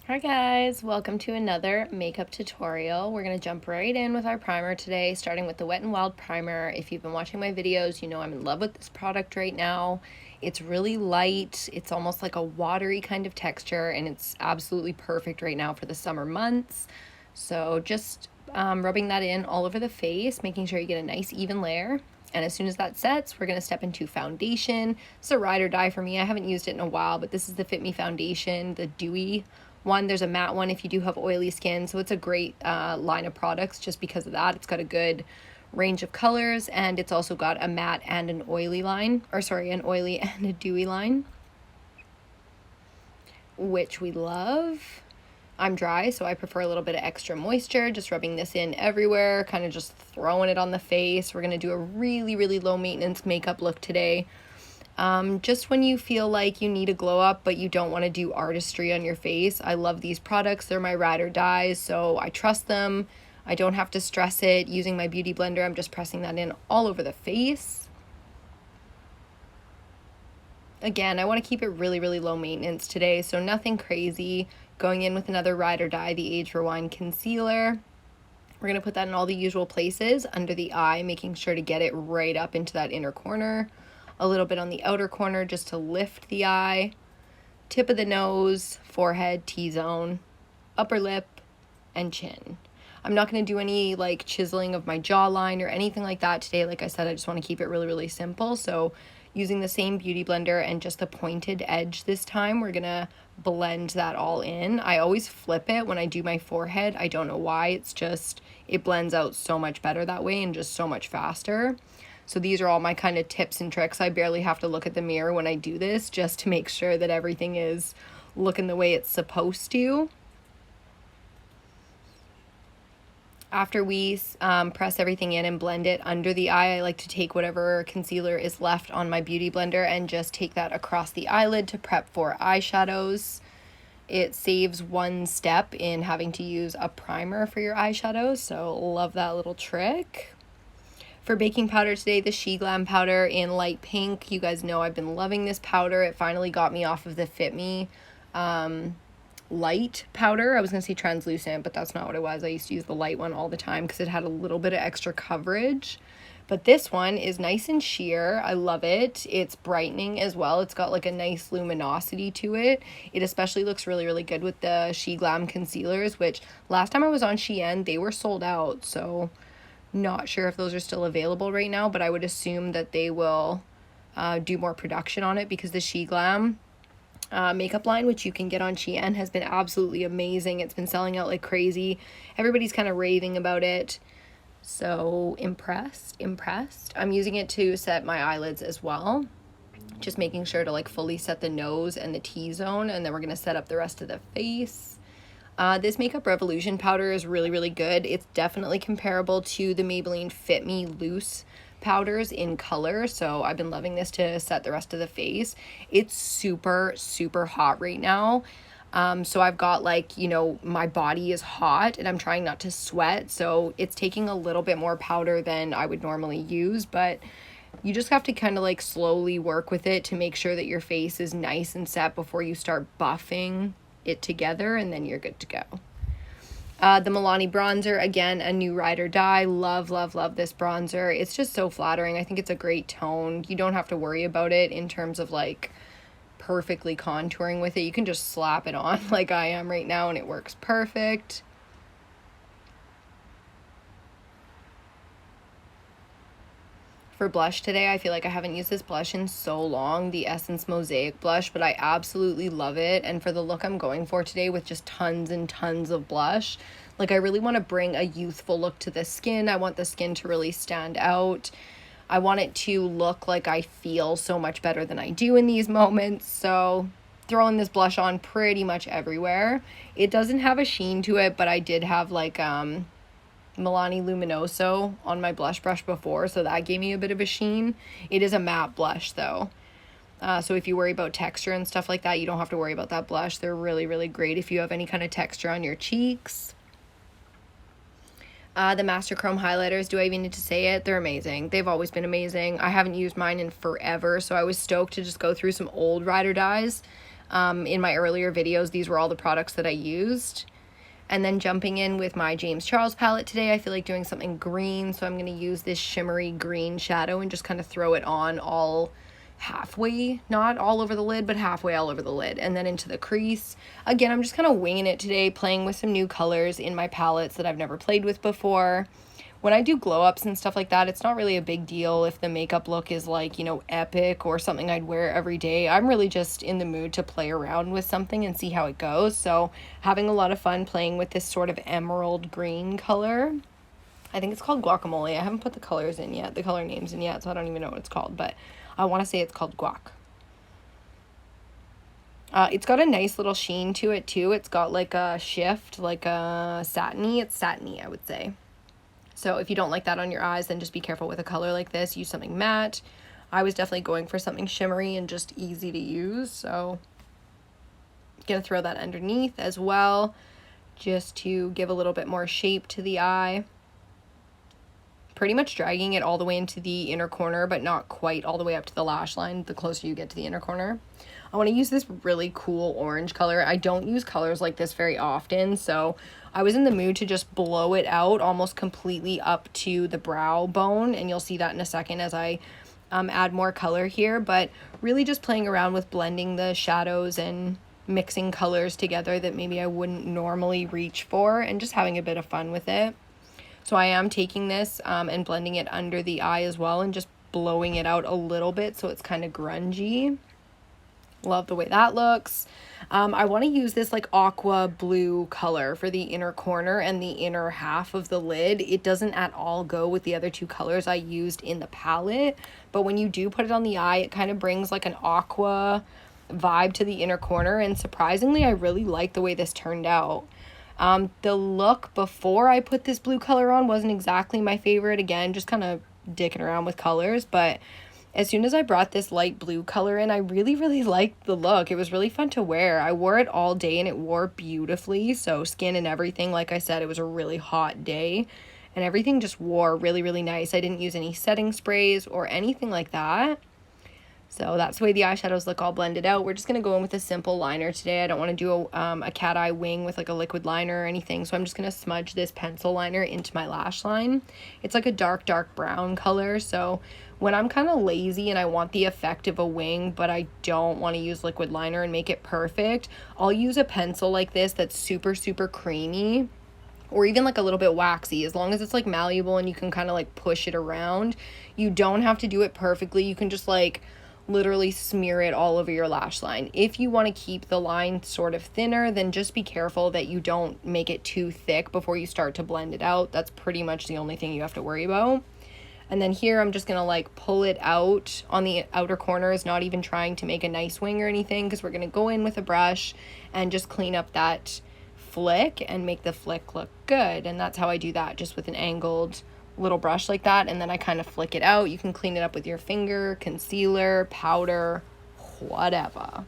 Hi guys, welcome to another makeup tutorial. We're going to jump right in with our primer today, starting with the Wet n Wild primer. If you've been watching my videos, you know I'm in love with this product right now. It's really light, it's almost like a watery kind of texture, and it's absolutely perfect right now for the summer months. So just rubbing that in all over the face, making sure you get a nice even layer. And as soon as that sets, we're going to step into foundation. It's a ride or die for me. I haven't used it in a while, but this is the Fit Me foundation, the dewy one. There's a matte one if you do have oily skin, so it's a great line of products just because of that. It's got a good range of colors, and it's also got a matte and an oily line, or sorry, an oily and a dewy line, which we love. I'm dry, so I prefer a little bit of extra moisture, just rubbing this in everywhere, kind of just throwing it on the face. We're going to do a really, really low maintenance makeup look today. Just when you feel like you need a glow up, but you don't want to do artistry on your face. I love these products. They're my ride or dies, so I trust them. I don't have to stress it. Using my beauty blender, I'm just pressing that in all over the face. Again, I want to keep it really, really low maintenance today, so nothing crazy. Going in with another ride or die, the Age Rewind Concealer. We're going to put that in all the usual places under the eye, making sure to get it right up into that inner corner. A little bit on the outer corner just to lift the eye. Tip of the nose, forehead, T-zone, upper lip, and chin. I'm not going to do any like chiseling of my jawline or anything like that today. Like I said, I just want to keep it really, really simple. So using the same beauty blender and just the pointed edge this time, we're going to blend that all in. I always flip it when I do my forehead. I don't know why. It's just, it blends out so much better that way and just so much faster. So these are all my kind of tips and tricks. I barely have to look at the mirror when I do this just to make sure that everything is looking the way it's supposed to. After we press everything in and blend it under the eye, I like to take whatever concealer is left on my beauty blender and just take that across the eyelid to prep for eyeshadows. It saves one step in having to use a primer for your eyeshadows, so love that little trick. For baking powder today, the Sheglam powder in light pink. You guys know I've been loving this powder. It finally got me off of the Fit Me light powder. I was going to say translucent, but that's not what it was. I used to use the light one all the time because it had a little bit of extra coverage. But this one is nice and sheer. I love it. It's brightening as well. It's got like a nice luminosity to it. It especially looks really, really good with the Sheglam concealers, which last time I was on Shein, they were sold out. So not sure if those are still available right now, but I would assume that they will do more production on it because the Sheglam makeup line, which you can get on Shein, has been absolutely amazing. It's been selling out like crazy. Everybody's kind of raving about it. So impressed. I'm using it to set my eyelids as well. Just making sure to like fully set the nose and the T-zone, and then we're going to set up the rest of the face. This Makeup Revolution powder is really, really good. It's definitely comparable to the Maybelline Fit Me loose powders in color, so I've been loving this to set the rest of the face. It's super, super hot right now. So I've got like, you know, my body is hot and I'm trying not to sweat, so it's taking a little bit more powder than I would normally use, but you just have to kind of like slowly work with it to make sure that your face is nice and set before you start buffing it together, and then you're good to go. The Milani bronzer, again, a new ride or die. Love, love, love this bronzer. It's just so flattering. I think it's a great tone. You don't have to worry about it in terms of like perfectly contouring with it. You can just slap it on like I am right now and it works perfect. For blush today, I feel like I haven't used this blush in so long, the Essence Mosaic blush, but I absolutely love it. And for the look I'm going for today with just tons and tons of blush, like I really want to bring a youthful look to the skin. I want the skin to really stand out. I want it to look like I feel so much better than I do in these moments. So throwing this blush on pretty much everywhere. It doesn't have a sheen to it, but I did have like Milani Luminoso on my blush brush before, so that gave me a bit of a sheen. It is a matte blush though, so if you worry about texture and stuff like that, you don't have to worry about that blush. They're really, really great if you have any kind of texture on your cheeks. The Master Chrome highlighters, do I even need to say it? They're amazing. They've always been amazing. I haven't used mine in forever, so I was stoked to just go through some old ride or dies. In my earlier videos, these were all the products that I used. And then jumping in with my James Charles palette today, I feel like doing something green, so I'm going to use this shimmery green shadow and just kind of throw it on all halfway, not all over the lid, but halfway all over the lid, and then into the crease. Again, I'm just kind of winging it today, playing with some new colors in my palettes that I've never played with before. When I do glow ups and stuff like that, it's not really a big deal if the makeup look is like, you know, epic or something I'd wear every day. I'm really just in the mood to play around with something and see how it goes. So having a lot of fun playing with this sort of emerald green color. I think it's called Guacamole. I haven't put the colors in yet, the color names in yet, so I don't even know what it's called, but I want to say it's called Guac. It's got a nice little sheen to it too. It's got like a shift, like a satiny. It's satiny, I would say. So if you don't like that on your eyes, then just be careful with a color like this. Use something matte. I was definitely going for something shimmery and just easy to use. So I'm going to throw that underneath as well, just to give a little bit more shape to the eye. Pretty much dragging it all the way into the inner corner, but not quite all the way up to the lash line, the closer you get to the inner corner. I want to use this really cool orange color. I don't use colors like this very often, so I was in the mood to just blow it out almost completely up to the brow bone, and you'll see that in a second as I add more color here, but really just playing around with blending the shadows and mixing colors together that maybe I wouldn't normally reach for, and just having a bit of fun with it. So I am taking this and blending it under the eye as well and just blowing it out a little bit so it's kind of grungy. Love the way that looks. I want to use this like aqua blue color for the inner corner and the inner half of the lid. It doesn't at all go with the other two colors I used in the palette, but when you do put it on the eye, it kind of brings like an aqua vibe to the inner corner, and surprisingly, I really like the way this turned out. The look before I put this blue color on wasn't exactly my favorite. Again, just kind of dicking around with colors, but as soon as I brought this light blue color in, I really liked the look. It was really fun to wear. I wore it all day and it wore beautifully. So skin and everything, like I said, it was a really hot day and everything just wore really nice. I didn't use any setting sprays or anything like that. So that's the way the eyeshadows look all blended out. We're just going to go in with a simple liner today. I don't want to do a cat eye wing with like a liquid liner or anything. So I'm just going to smudge this pencil liner into my lash line. It's like a dark brown color. So when I'm kind of lazy and I want the effect of a wing, but I don't want to use liquid liner and make it perfect, I'll use a pencil like this that's super creamy, or even like a little bit waxy. As long as it's like malleable and you can kind of like push it around, you don't have to do it perfectly. You can just like literally smear it all over your lash line. If you want to keep the line sort of thinner, then just be careful that you don't make it too thick before you start to blend it out. That's pretty much the only thing you have to worry about. And then here I'm just gonna like pull it out on the outer corners, not even trying to make a nice wing or anything, because we're gonna go in with a brush and just clean up that flick and make the flick look good. And that's how I do that, just with an angled little brush like that, and then I kind of flick it out. You can clean it up with your finger, concealer, powder, whatever.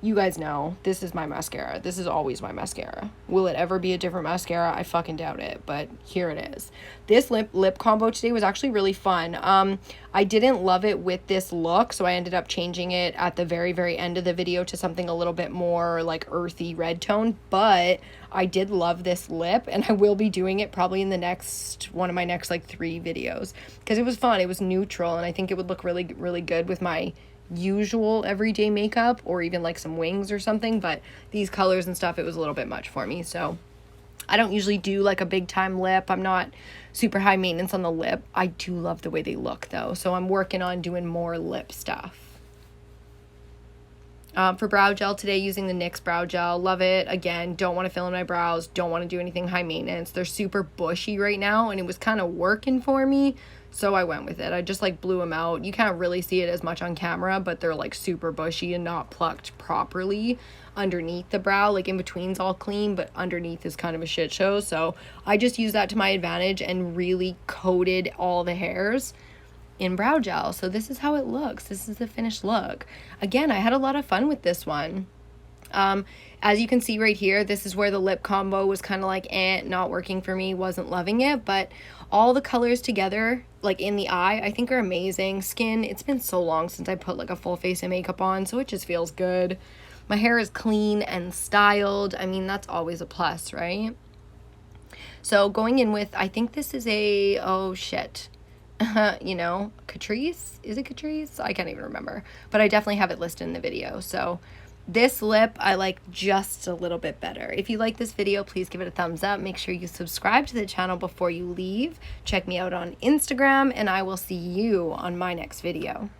You guys know this is my mascara. This is always my mascara. Will it ever be a different mascara? I fucking doubt it, but here it is. This lip combo today was actually really fun. I didn't love it with this look, so I ended up changing it at the very end of the video to something a little bit more like earthy red tone, but I did love this lip, and I will be doing it probably in the next one of my next like 3 videos, because it was fun. It was neutral, and I think it would look really good with my usual everyday makeup, or even like some wings or something, but these colors and stuff, it was a little bit much for me. So I don't usually do like a big time lip. I'm not super high maintenance on the lip. I do love the way they look though, so I'm working on doing more lip stuff. For brow gel today, using the NYX brow gel. Love it. Again, don't want to fill in my brows, don't want to do anything high maintenance. They're super bushy right now, and it was kind of working for me, so I went with it. I just like blew them out. You can't really see it as much on camera, but they're like super bushy and not plucked properly underneath the brow. Like in between's all clean, but underneath is kind of a shit show. So I just used that to my advantage and really coated all the hairs in brow gel. So this is how it looks. This is the finished look. Again, I had a lot of fun with this one. As you can see right here, this is where the lip combo was kind of like not working for me, wasn't loving it, but all the colors together, like in the eye, I think are amazing. Skin, it's been so long since I put like a full face of makeup on, so it just feels good. My hair is clean and styled. I mean, that's always a plus, right? So going in with, I think this is a, oh shit, you know, Catrice? Is it Catrice? I can't even remember. But I definitely have it listed in the video. So this lip I like just a little bit better. If you like this video, please give it a thumbs up. Make sure you subscribe to the channel before you leave. Check me out on Instagram, and I will see you on my next video.